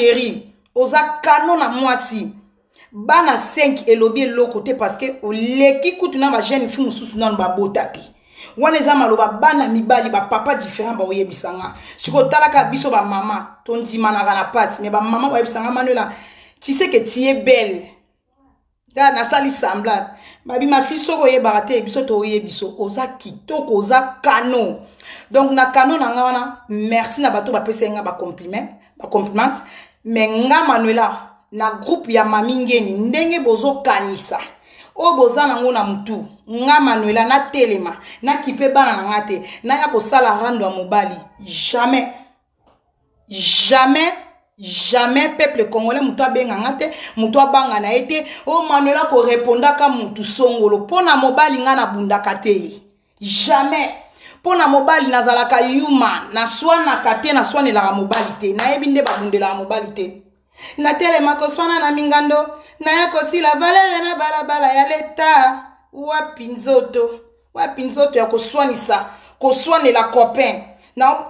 chéri oza canon na mwasi bana 5 elobi l'autre côté parce que leki kutu na ba jeune fille mususu na ba botati wana eza maloba bana mibali ba papa différent ba oyebisanga siko talaka biso ba mama tondima na passe mais ba mama ba oyebisanga Manuela tu sais que tu es belle da na sali semblable babi ma fille soko yebaka te biso to oyebiso oza kitoko oza canon donc na canon na nga wana merci na bato ba pesenga ba compliment mais nga Manuela na groupe ya mami ngeni ndenge bozo kanisa o boza nango na mutu nga Manuela na telema na kipe bana na ngate na ya kosala rando ya mobali jamais peuple congolais mutu abenga ngate mutu abanga na ete o Manuela ko répondaka mutu songolo pona mobali nga na bundaka te jamais pona mobali nazalaka human na swana kate na swanela mobali te na yebinde babundela mobali te na telema koswana na mingando na ya kosila valere na balabala ya leta wapi nzoto ya koswanela copain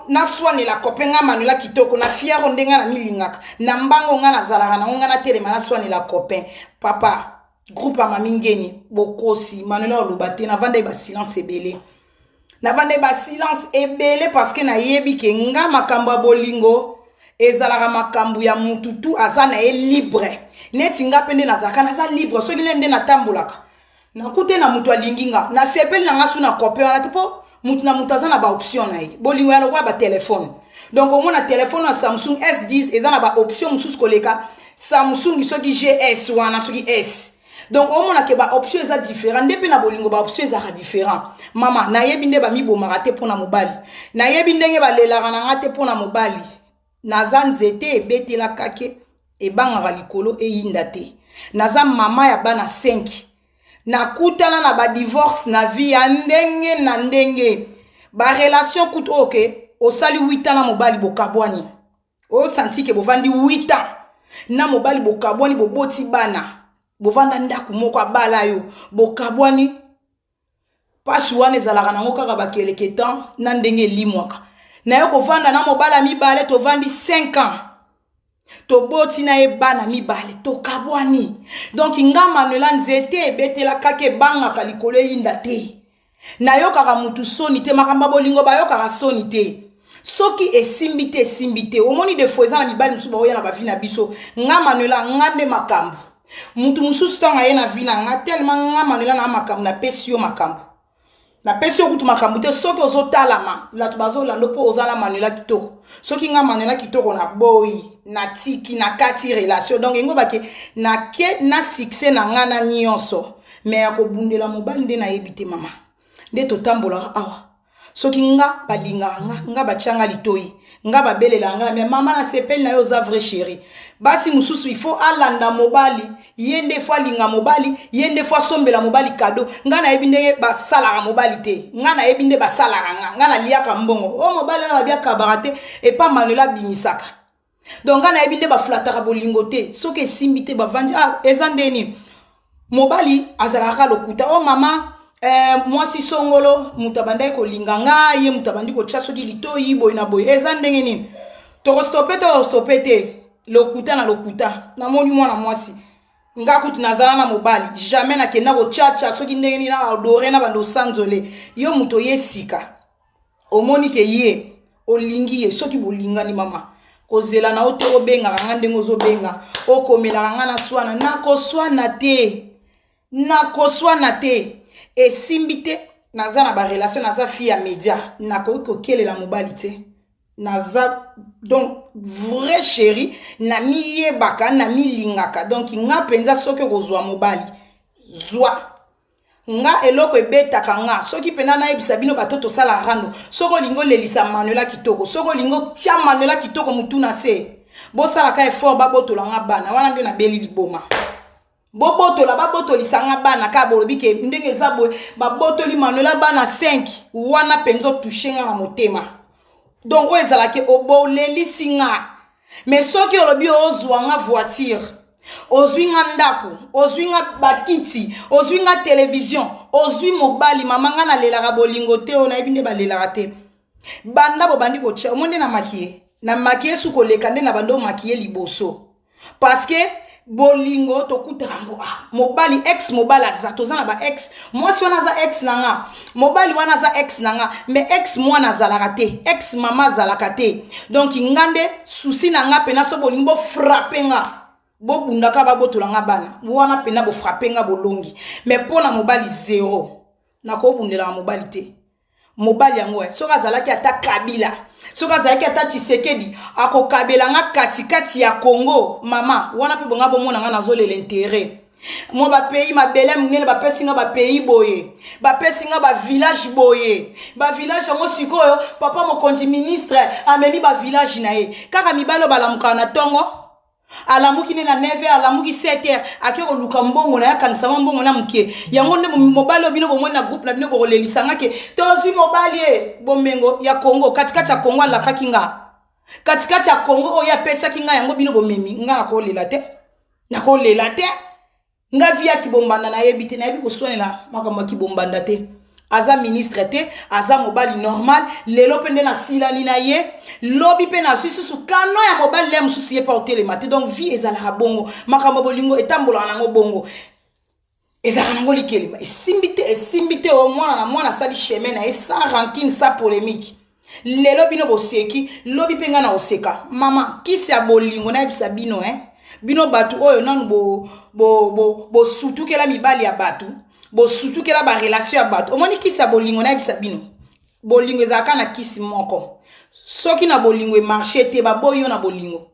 na swanela copain nga Manuela kitoko na fiero ndenga na milingaka na mbango nga nazalaka na nga na telema na swanela copain papa groupe mami ngeni bokosi Manuela olobate na vanda ba silence ebele parce que na yebi ke nga makambo bolingo ezalaka makambu ya mututu azana e libre neti nga pende nazaka naza libre soki nende natambolaka nakute na mutu alinginga na sepeli na ngasu na kope wana tipo mutu na mutu azana ba option na ye bolingo ya lokwa ba telefone donc au moins na telefone na Samsung S10 ezana ba option mususu koleka Samsung soki GS wana soki S donc au moins ke ba option eza différent ndepe na bolingo ba option eza différent mama na yebi nde ba mi bomaka te pona mobali na yebi ndenge ba lelaka na ngate pona mobali naza nzete ebetela kake ebangaka likolo eyinda te naza mama ya bana 5 nakutana na ba divorce na vie ya ndenge na ndenge ba relation kutu oke osali 8 ans na mobali bokabwani o santi ke bovandi 8 ans na mobali bokabwani boboti bana bovanda ndaku moko abala yo bokabwani pasi wana ezalaka nango kaka bakeleke temps na ndenge limwaka na yo kovanda na mobala mibale tovandi 5 ans toboti na ebana mibale tokabwani donc nga Manuela nzete ebetela kake bangaka likolo eyinda te na yo kaka mutu soni te makamba bolingo ba yo kaka soni te soki esimbi te omoni de fois na mibali musu baoya na bavi na biso nga Manuela ngande makambo mutu mususu tanga ye na vi na nga tellement nga Manuela na makambo na pesi yo makambo na pesi okutu makambo te soki ozotalama latu bazolanda mpo ozala Manuela kitoko soki nga Manuela kitoko na boyi na tiki na kati relation donc ngo bake na ke na succès na nga na nyonso mais akobundela mobali nde na yebite mama nde totambola awa soki nga balinga nga bachanga litoi nga babelela nga mais mama na sepeli na yo za vrai chéri basi mususu il faut alanda mobali yende fois linga mobali yende fois sombela mobali cadeau nga na yebinde ba salaka mobali te nga na yebinde ba salaka nga na liaka mbongo o mobali na bia kabarate et pas Manuela bimisaka donc nga na yebinde ba flataka bolingo te soki esimbi te bavandi ezandeni mobali azalaka lokuta o mama mwasi songolo mutabandai ko linganga ye mutabandi ko tchaso di litoi boy na boy ezandenge nini to stopper te lokuta na moni mwana mwasi nga kutu nazala na mobali jamais na kenda ko chacha soki ndenge ni na adore na bando sanzole yo muto yesika omoni ke ye olingi ye soki bolinga ni mama kozela na oto obenga nga ndenge ozobenga okomela nga na swana na koswana te esimbite naza na ba relation naza fille ya média nakoki kokelela mobali te naza donc vrai chéri na miyebaka na milingaka donc nga penza soki kozwa mobali zwa nga eloko ebetaka nga soki pena na yebisa bino batoto sala rando soko lingo lelisa Manuela kitoko soko lingo tia Manuela kitoko mutuna se bo sala ka effort babotola nga bana wana nde na beli liboma bobotola babotolisa nga bana ka bolobi ke ndenge za boye babotoli Manuela bana 5 wana penzo toucher nga na motema donc ezalaki obolelisi nga mais soki olobi ozwa nga voiture ozwi nga ndako ozwi nga bakiti ozwi nga télévision ozwi mobali mama nga na lelaka bolingo te ona ebinde balelaka te banda bo bandi ko tcha omonde na makie na maquiller sous koleka nde na bando maquiller liboso parce que bolingo to kutrango mobali ex mobali aza tozana ba ex moi si wana za ex nanga mobali wana za ex nanga mais ex moi nazalaka te ex mama zalaka te donc ngande souci nanga pena so bolingo frapper nga bo bundaka ba botolanga bana wana pena bo frapper nga bolongi mais pona mobali zéro nako bundela mobali te mobali yango soka zalaki ata Kabila soka zalaki ata Tshisekedi ako kabela nga katikati ya Congo mama wana pe bonga bomona nga nazole l'intérêt mo ba pays mabele munene ba pesinga ba pays boye ba pesinga ba village boye ba village yango sikoyo papa mokonzi ministre amemi ba village na ye kaka mibalo balamuka na tongo alamuki ne na 9h alamuki 7h akiko luka mbongo na yakangisa mbongo na mukie yango nde mobali obino bomwe na groupe na bino bolelisanga ke tozi mobali bomengo ya Congo katikati ya Congo la kakinga katikati ya Congo oya pesa kinga yango bino bomemi nga nakolela te nga via kibombanda na yebite na yebi kosonela makambo kibombanda te aza ministre te aza mobali normal lelo pende na silali na ye lobi pe na susu kano ya mobali le mususu ye pa hôtel maté donc vie ezala bongo makambo bolingo etambola nango bongo ezala nango likeli esimbite au moins na mwana sali chemin na sans rancune sans polémique lelo bino boseki lobi pe nga na oseka mama kisi ya bolingo na yebisa bino bino batu oyo nanu bo surtout kela mibali ya batu bo surtout kela ba relation ya batu omoni kisi ya bolingo na bisa bino bolingo ezaka na kisi moko soki na bolingo e marché te ba boyo na bolingo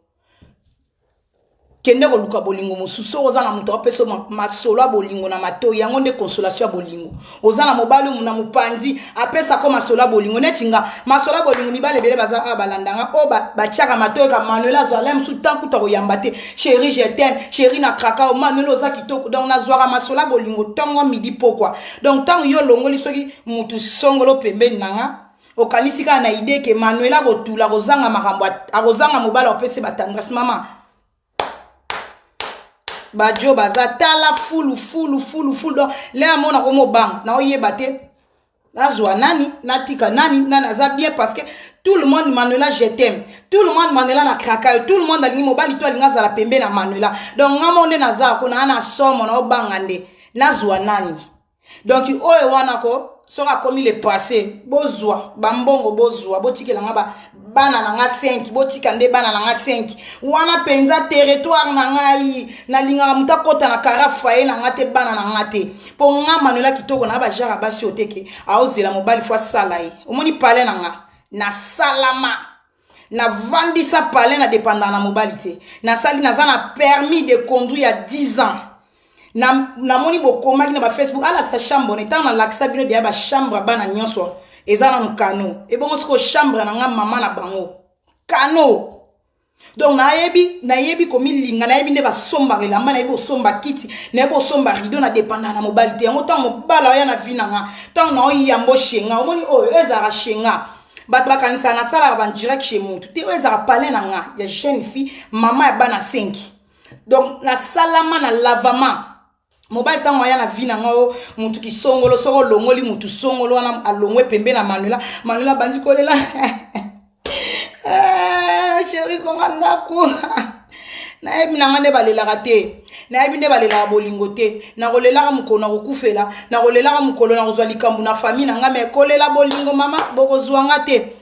kende ko luka bolingo mususu ozana muto apeso masolo bolingo na mato yango nde consolation ya bolingo ozana mobali mu na mupanzi apesa ko masolo bolingo netinga masolo bolingo mibale bele baza balandanga o ba tiaka mato ka Manuela zalem sous tant que to yambate chérie je t'aime chérie na kraka o Manuela za kitoko donc na zwara masolo bolingo tongo midi pokwa donc tant yo longoli soki mutu songolo pembeni nanga okanisi ka na idée ke Manuela gotula kozanga makambo akozanga mobali opese batandresse mama bajo baza tala fulu donc le amona ko mobang na oyeba te nazwa nani natika nani naza bien parce que tout le monde Manuela je t'aime tout le monde Manuela na kraka tout le monde alingi mobali to alinga za la pembe na Manuela donc ngamonde naza ko na somo na obanga nde nazwa nani donc oyo wana ko soka komi le passé bozwa bambongo bozwa botikela nga bana na nga 5 botika nde bana na nga 5 wana penza territoire na ngai na linga muta kota na karafa na nga te bana na nga te po nga Manuela kitoko na ba jara basi oteke aozela mobali fois sala yi omoni pale na nga na salama na vandisa pale na dépendant na mobali te na sali na za na permis de conduire à 10 ans na moni bokomaki na ba Facebook alakisa chambre ne tana lakisa bino de ba chambre bana nyonso ezana no kano e bongo siko chambre na nga mama na bango kano donc na yebi komi linga na yebi nde ba somba relamba na yebi osomba kiti na yebi osomba rideau na dépendant na mobali te yango tant mobala ya na vi na nga tant na oyambo shenga omoni oyo ezara shenga bat bakanisa na sala ba direct chez mutu te ezara parler na nga ya jeune fille mama ya bana 5 donc na salama na lavement mobile tango ya na vi na ngo mutu ki songolo soko longoli mutu songolo wana alongwe pembe na Manuela bandi kolela chérie komanda ko na ebi na ngande balela te na ebi ne balela bolingo te na kolela mukolo na kokufela na kolela mukolo na kozwa likambu na famille na nga me kolela bolingo mama bokozwanga te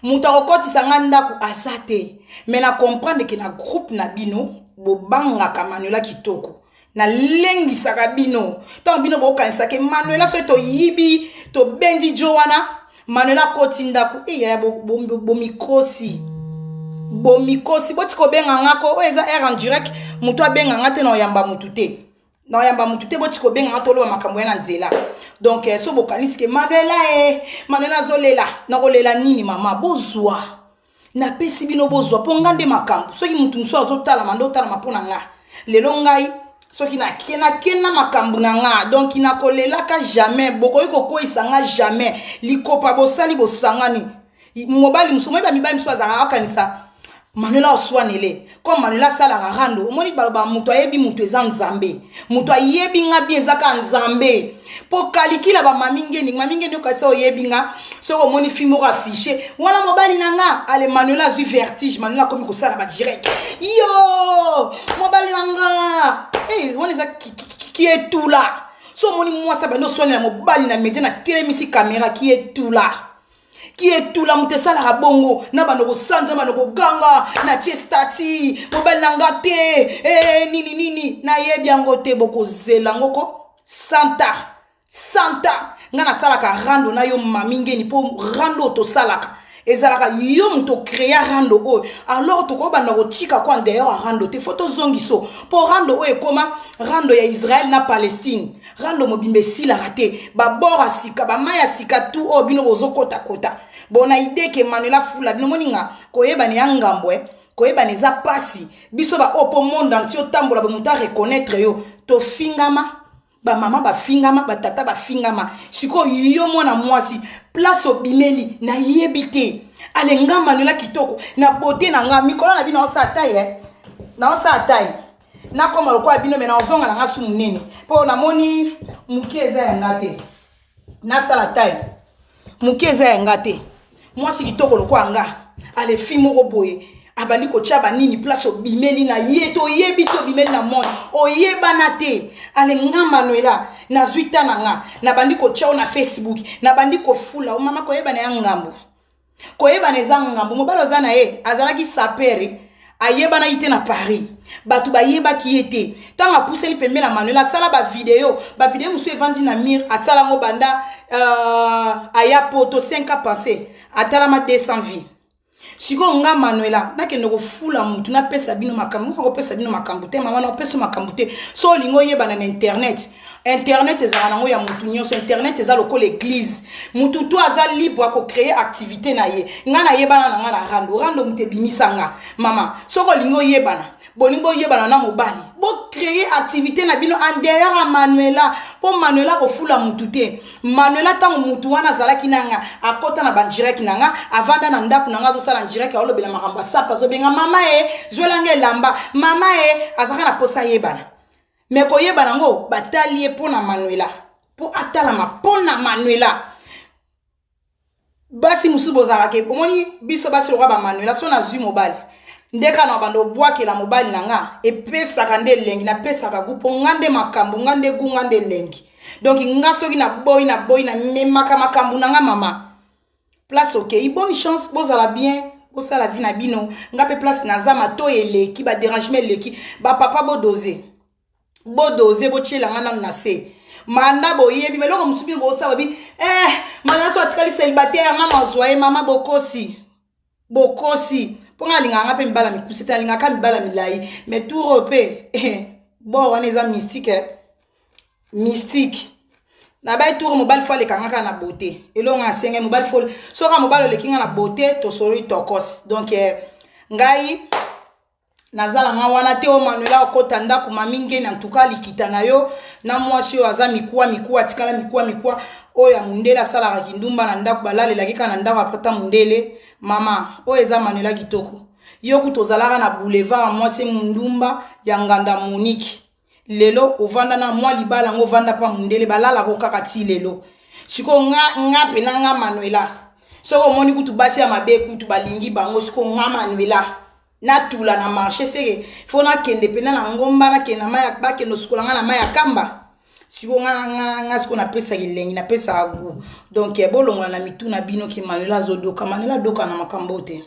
mutu akokotisa nga ndako asate mais na comprendre que na groupe na bino bobangaka Manuela kitoko na lengi sakabino tant bino bokanisa ke Manuela so to yibi to bendi jowana Manuela kotinda ku ya bomikosi botiko benga ngako eza en direct mutu abenga ngate na yamba mutu te botiko benga ngato lo makambo na nzela donc so bokanisi ke Manuela zolela na kolela nini mama bozwa na pesi bino bozwa po ngande makambo soki mutu nso azotala mando tala mapona nga lelo ngai soki na kena makambo na nga donc ina kolela ka jamais bokoyi kokoisa nga jamais likopa bosali bosangani mobali musomo ba mibali muso azaka akanisa Manuela oswanele comme Manuela sala rando omoni baloba muto ayebi muto eza nzambe muto ayebi nga bi ezaka nzambe po kalikila ba mamingeni okasi oyebi nga soko omoni film oko affiché wana mobali nanga ale Manuela azwi vertige Manuela komi kosala ba direct yo mobali nanga wana eza qui est tout là so omoni mwasa bando oswanela mobali na media na telemisi caméra qui est tout là qui est tout la mutesala rabongo na banoko sanja banoko ganga na tie stati mobali nanga te nini na yebi yango te boko zela ngoko santa nga na salaka rando na yo mamingeni po rando to salaka ezalaka yo muto créer rando o alors to ko banda ko tika kwa d'ailleurs rando te photo zongiso po rando o ekoma rando ya Israël na Palestine rando mobimbe sila raté ba bora sika ba maya sika tu o bino bozokota kota bona idée ke Manuela fula bino moninga koyeba ni angambwe koyeba neza pasi biso ba opo monde entier tambola ba muta reconnaître yo to fingama ba mama ba fingama ba tata ba fingama siko yo mwana mwasi place obimeli na yebite alenga Manuela kitoko na beauté na nga mikolo na bino osa taille na osa taille na koma lokwa bino mena ovonga na ngasu munene po na moni mukeza ya ngate na sala taille mukeza ya ngate mwasi kitoko lokwa nga ale fimo ko boye abandi ko tchaba nini place obimeli na yeto yebito bimeli na monde oyebana te ale nga Manuela na zwita nanga na bandi ko tchao na Facebook na bandi ko fula o mama ko yebana ya ngambo ko yebana za ngambo mobalo zana azalaki sapere ayebana ite na Paris batu ba yeba ki ete tanga pousseli pembe na Manuela sala ba video musu evandi na mir asala ngo banda aya poto 5 ans passé atala ma 200 vies siko nga Manuela na kende ko fula mutu na pesa bino makambu ko pesa bino makambu te mama na pesa makambu te so lingo yebana na internet ezala nango ya mutu nyonso internet eza lokola l'église mutu to aza libre ko créer activité na ye nga na yebana na nga na rando mutu bimisanga mama soko lingo yebana bolingo yebana na mobali bo créer activité na bino en dehors à Manuela po Manuela ko fula mutu te Manuela tango mutu wana zalaki nanga akota na bandirect nanga avanda na ndaku nanga zo sala direct a olobela makamba sapa zo benga mama zwelanga elamba mama azaka na posa yebana mais ko yebana ngo batali po na Manuela po atala ma po na Manuela basi musubo zarake omoni biso basi roi ba Manuela so na zui mobile ndeka na bando bwake la mobile nanga epesaka nde lengi na pesaka gupo ngande makambu ngande gu ngande lengi donc nga soki na boy na memaka makambu nanga mama place ok bonne chance bozala bien bosala vie na bino nga pe place na zama to eleki ba dérangement eleki ba papa bodoze botiela nga na se manda boyebi meloko musubi bosala bi mana so atikali célibataire mama zoye mama bokosi ponga linga nga pe mbala mikusita linga ka mbala milai mais tout repé bon wana eza mystique na bay tour mobile fo le kanga na beauté elonga asenge mobile fo soka mobile le kinga na beauté to sori tokos donc ngai nazala nga wana te o Manuela okota ndako mamingeni en tout cas likita na yo na mwasi yo aza mikuwa tikala mikuwa oyo ya mundele asalaka kindumba na ndako balalelaki ka na ndako apata mundele mama oyo eza Manuela kitoko yo kutozalaka na boulevard mwasi mundumba ya nganda Monique lelo ovanda na mwa libala ngo vanda pa mundele balala ko kaka ti lelo siko nga pena nga Manuela soko moni kutu basi ya mabe kutu balingi bango siko nga Manuela na tula na marché seke fona kende pena na ngomba na kena maya bake no sikola nga na maya kamba siko nga siko na pesa kilengi na pesa agu donc bolongola na mituna bino ki Manuela zodoka Manuela doka na makambo te